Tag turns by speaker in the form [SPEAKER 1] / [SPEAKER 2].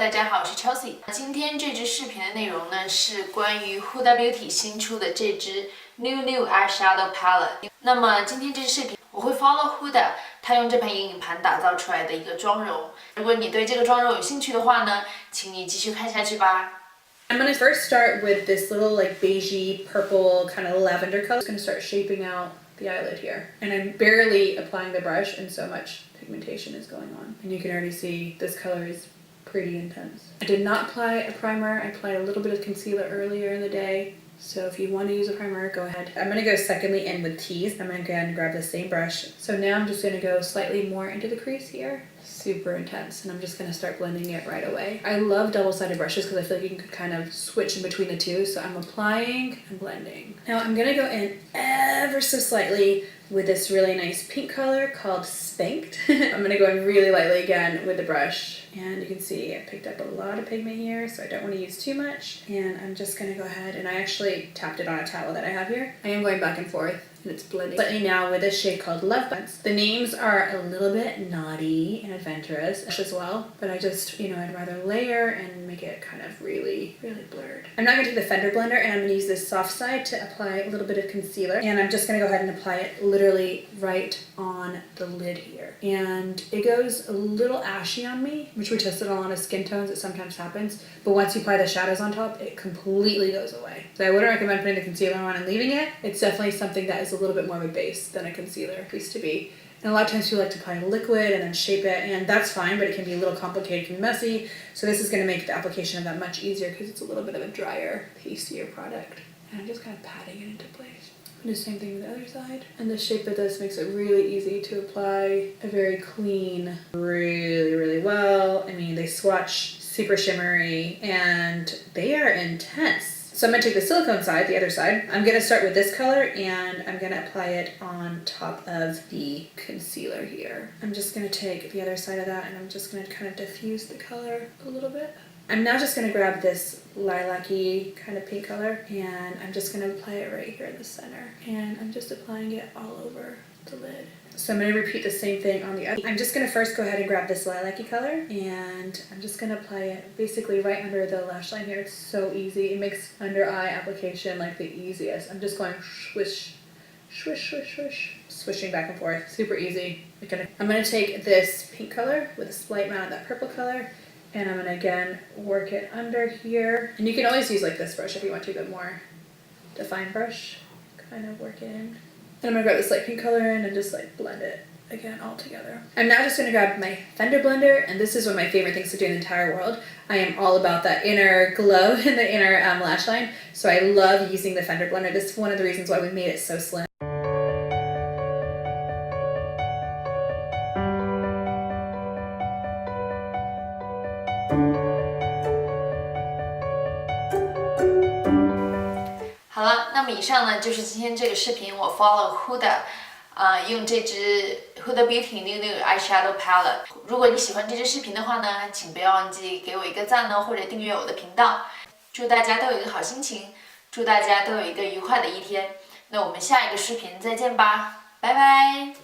[SPEAKER 1] 大家好，我是 Chelsea。今天这支视频的内容呢是关于 HUDA Beauty 新出的这支 NUDE Eyeshadow Palette。那么今天这支视频我会 follow HUDA 他用这盘眼影盘打造出来的一个妆容。如果你对这个妆容有兴趣的话呢，请你继续看下去吧。
[SPEAKER 2] I'm going to first start with this little like beigey purple kind of lavender color. I'm going to start shaping out the eyelid here. And I'm barely applying the brush and so much pigmentation is going on. And you can already see this color is pretty intense. I did not apply a primer. I applied a little bit of concealer earlier in the day. So if you want to use a primer, go ahead. I'm going to go secondly in with tease. I'm going to go ahead and grab the same brush. So now I'm just going to go slightly more into the crease here. Super intense, and I'm just going to start blending it right away. I love double-sided brushes because I feel like you can kind of switch in between the two. So I'm applying and blending. Now I'm going to go in ever so slightly with this really nice pink color called Spanked. I'm going to go in really lightly again with the brush, and you can see I picked up a lot of pigment here, so I don't want to use too much. And I'm just going to go ahead, and I actually tapped it on a towel that I have here. I am going back and forth, and it's blending slightly now with a shade called Love Buns. The names are a little bit naughty and adventurous as well, but I just, I'd rather layer and make it kind of really, really blurred. I'm now going to take the Fender blender, and I'm going to use this soft side to apply a little bit of concealer, and I'm just going to go ahead and apply it literally right on the lid here. And it goes a little ashy on me, which we tested on a lot of skin tones. It sometimes happens, but once you apply the shadows on top, it completely goes away. So I wouldn't recommend putting the concealer on and leaving it. It's definitely something that is a little bit more of a base than a concealer used to be. And a lot of times people like to apply a liquid and then shape it, and that's fine, but it can be a little complicated and messy. So this is going to make the application of that much easier because it's a little bit of a drier, pastier product. And I'm just kind of patting it into place. Do the same thing with the other side. And the shape of this makes it really easy to apply a very clean, really, really well. I mean, they swatch super shimmery and they are intense. So I'm gonna take the silicone side, the other side. I'm gonna start with this color and I'm gonna apply it on top of the concealer here. I'm just gonna take the other side of that and I'm just gonna kind of diffuse the color a little bit. I'm now just gonna grab this lilac-y kind of pink color and I'm just gonna apply it right here in the center. And I'm just applying it all over the lid. So I'm going to repeat the same thing on the other. I'm just going to first go ahead and grab this lilac-y color and I'm just going to apply it basically right under the lash line here. It's so easy. It makes under eye application like the easiest. I'm just going swish, swish, swish, swish, swishing back and forth. Super easy. I'm going to take this pink color with a slight amount of that purple color and I'm going to again work it under here. And you can always use like this brush if you want to, the more defined brush. Kind of work it in. And I'm going to grab this light pink color in and just like blend it again all together. I'm now just going to grab my Fender blender, and this is one of my favorite things to do in the entire world. I am all about that inner glow in the inner lash line, so I love using the Fender blender. This is one of the reasons why we made it so slim.
[SPEAKER 1] 好了，那么以上呢就是今天这个视频，我 follow HUDA，用这支 HUDA Beauty NUDE Eyeshadow Palette。如果你喜欢这支视频的话呢，请不要忘记给我一个赞呢，或者订阅我的频道。祝大家都有一个好心情，祝大家都有一个愉快的一天。那我们下一个视频再见吧，拜拜。